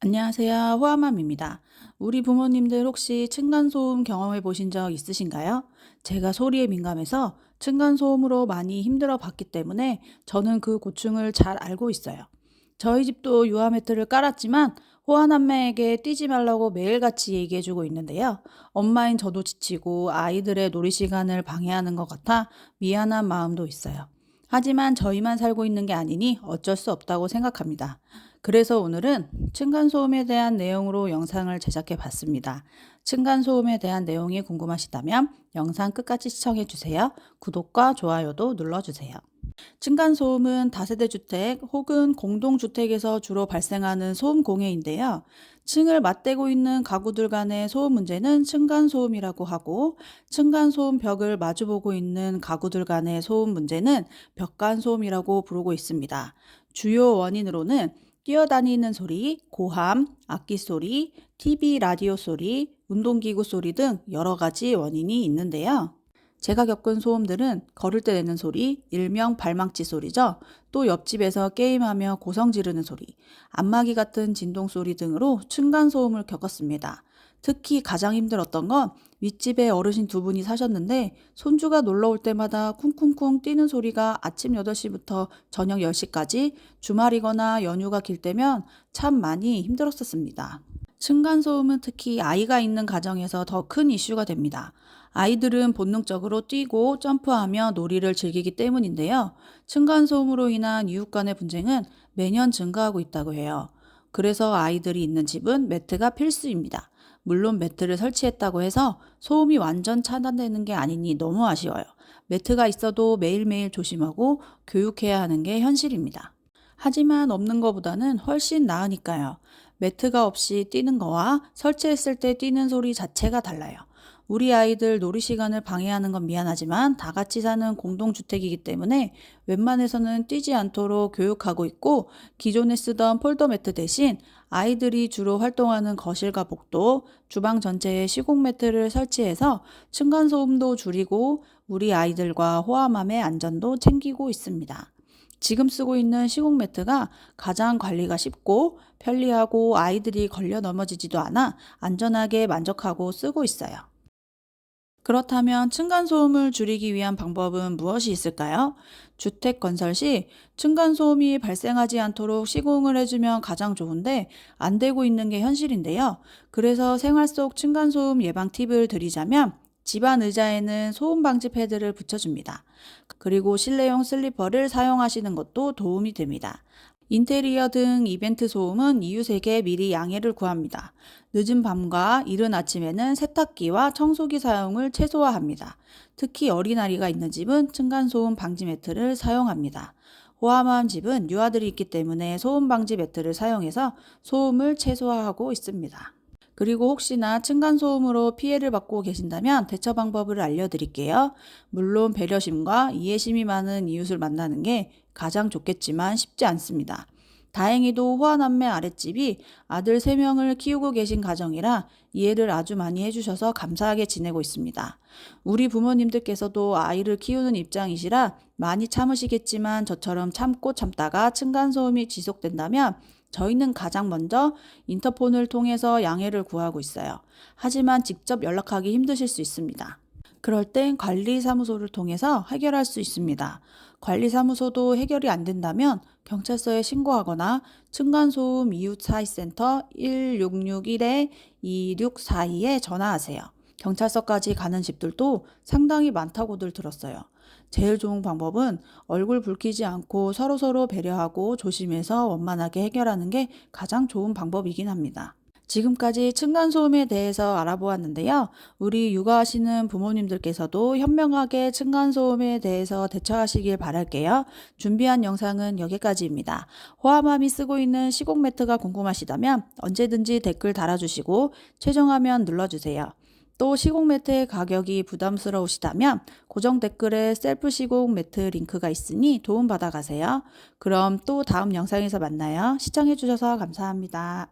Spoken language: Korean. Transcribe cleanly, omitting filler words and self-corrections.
안녕하세요. 호아맘입니다. 우리 부모님들 혹시 층간소음 경험해 보신 적 있으신가요? 제가 소리에 민감해서 층간소음으로 많이 힘들어 봤기 때문에 저는 그 고충을 잘 알고 있어요. 저희 집도 유아 매트를 깔았지만 호아남매에게 뛰지 말라고 매일같이 얘기해 주고 있는데요. 엄마인 저도 지치고 아이들의 놀이 시간을 방해하는 것 같아 미안한 마음도 있어요. 하지만 저희만 살고 있는 게 아니니 어쩔 수 없다고 생각합니다. 그래서 오늘은 층간소음에 대한 내용으로 영상을 제작해 봤습니다. 층간소음에 대한 내용이 궁금하시다면 영상 끝까지 시청해 주세요. 구독과 좋아요도 눌러주세요. 층간소음은 다세대 주택 혹은 공동주택에서 주로 발생하는 소음 공해인데요. 층을 맞대고 있는 가구들 간의 소음 문제는 층간소음이라고 하고, 층간소음 벽을 마주보고 있는 가구들 간의 소음 문제는 벽간소음이라고 부르고 있습니다. 주요 원인으로는 뛰어다니는 소리, 고함, 악기 소리, TV 라디오 소리, 운동기구 소리 등 여러 가지 원인이 있는데요. 제가 겪은 소음들은 걸을 때 내는 소리, 일명 발망치 소리죠. 또 옆집에서 게임하며 고성 지르는 소리, 안마기 같은 진동 소리 등으로 층간 소음을 겪었습니다. 특히 가장 힘들었던 건 윗집에 어르신 두 분이 사셨는데 손주가 놀러 올 때마다 쿵쿵쿵 뛰는 소리가 아침 8시부터 저녁 10시까지 주말이거나 연휴가 길 때면 참 많이 힘들었었습니다. 층간소음은 특히 아이가 있는 가정에서 더 큰 이슈가 됩니다. 아이들은 본능적으로 뛰고 점프하며 놀이를 즐기기 때문인데요. 층간소음으로 인한 이웃 간의 분쟁은 매년 증가하고 있다고 해요. 그래서 아이들이 있는 집은 매트가 필수입니다. 물론 매트를 설치했다고 해서 소음이 완전 차단되는 게 아니니 너무 아쉬워요. 매트가 있어도 매일매일 조심하고 교육해야 하는 게 현실입니다. 하지만 없는 것보다는 훨씬 나으니까요. 매트가 없이 뛰는 거와 설치했을 때 뛰는 소리 자체가 달라요. 우리 아이들 놀이 시간을 방해하는 건 미안하지만 다 같이 사는 공동주택이기 때문에 웬만해서는 뛰지 않도록 교육하고 있고, 기존에 쓰던 폴더 매트 대신 아이들이 주로 활동하는 거실과 복도, 주방 전체에 시공 매트를 설치해서 층간소음도 줄이고 우리 아이들과 호화맘의 안전도 챙기고 있습니다. 지금 쓰고 있는 시공 매트가 가장 관리가 쉽고 편리하고 아이들이 걸려 넘어지지도 않아 안전하게 만족하고 쓰고 있어요. 그렇다면 층간소음을 줄이기 위한 방법은 무엇이 있을까요? 주택 건설 시 층간소음이 발생하지 않도록 시공을 해주면 가장 좋은데 안 되고 있는 게 현실인데요. 그래서 생활 속 층간소음 예방 팁을 드리자면 집안 의자에는 소음 방지 패드를 붙여줍니다. 그리고 실내용 슬리퍼를 사용하시는 것도 도움이 됩니다. 인테리어 등 이벤트 소음은 이웃에게 미리 양해를 구합니다. 늦은 밤과 이른 아침에는 세탁기와 청소기 사용을 최소화합니다. 특히 어린아이가 있는 집은 층간소음 방지 매트를 사용합니다. 호화마음 집은 유아들이 있기 때문에 소음 방지 매트를 사용해서 소음을 최소화하고 있습니다. 그리고 혹시나 층간소음으로 피해를 받고 계신다면 대처 방법을 알려드릴게요. 물론 배려심과 이해심이 많은 이웃을 만나는 게 가장 좋겠지만 쉽지 않습니다. 다행히도 호화남매 아랫집이 아들 3명을 키우고 계신 가정이라 이해를 아주 많이 해주셔서 감사하게 지내고 있습니다. 우리 부모님들께서도 아이를 키우는 입장이시라 많이 참으시겠지만 저처럼 참고 참다가 층간소음이 지속된다면 저희는 가장 먼저 인터폰을 통해서 양해를 구하고 있어요. 하지만 직접 연락하기 힘드실 수 있습니다. 그럴 땐 관리사무소를 통해서 해결할 수 있습니다. 관리사무소도 해결이 안 된다면 경찰서에 신고하거나 층간소음 이웃사회센터 1661-2642에 전화하세요. 경찰서까지 가는 집들도 상당히 많다고들 들었어요. 제일 좋은 방법은 얼굴 붉히지 않고 서로서로 배려하고 조심해서 원만하게 해결하는 게 가장 좋은 방법이긴 합니다. 지금까지 층간소음에 대해서 알아보았는데요. 우리 육아하시는 부모님들께서도 현명하게 층간소음에 대해서 대처하시길 바랄게요. 준비한 영상은 여기까지입니다. 호아맘이 쓰고 있는 시공 매트가 궁금하시다면 언제든지 댓글 달아주시고 최종화면 눌러주세요. 또 시공 매트의 가격이 부담스러우시다면 고정 댓글에 셀프 시공 매트 링크가 있으니 도움받아 가세요. 그럼 또 다음 영상에서 만나요. 시청해주셔서 감사합니다.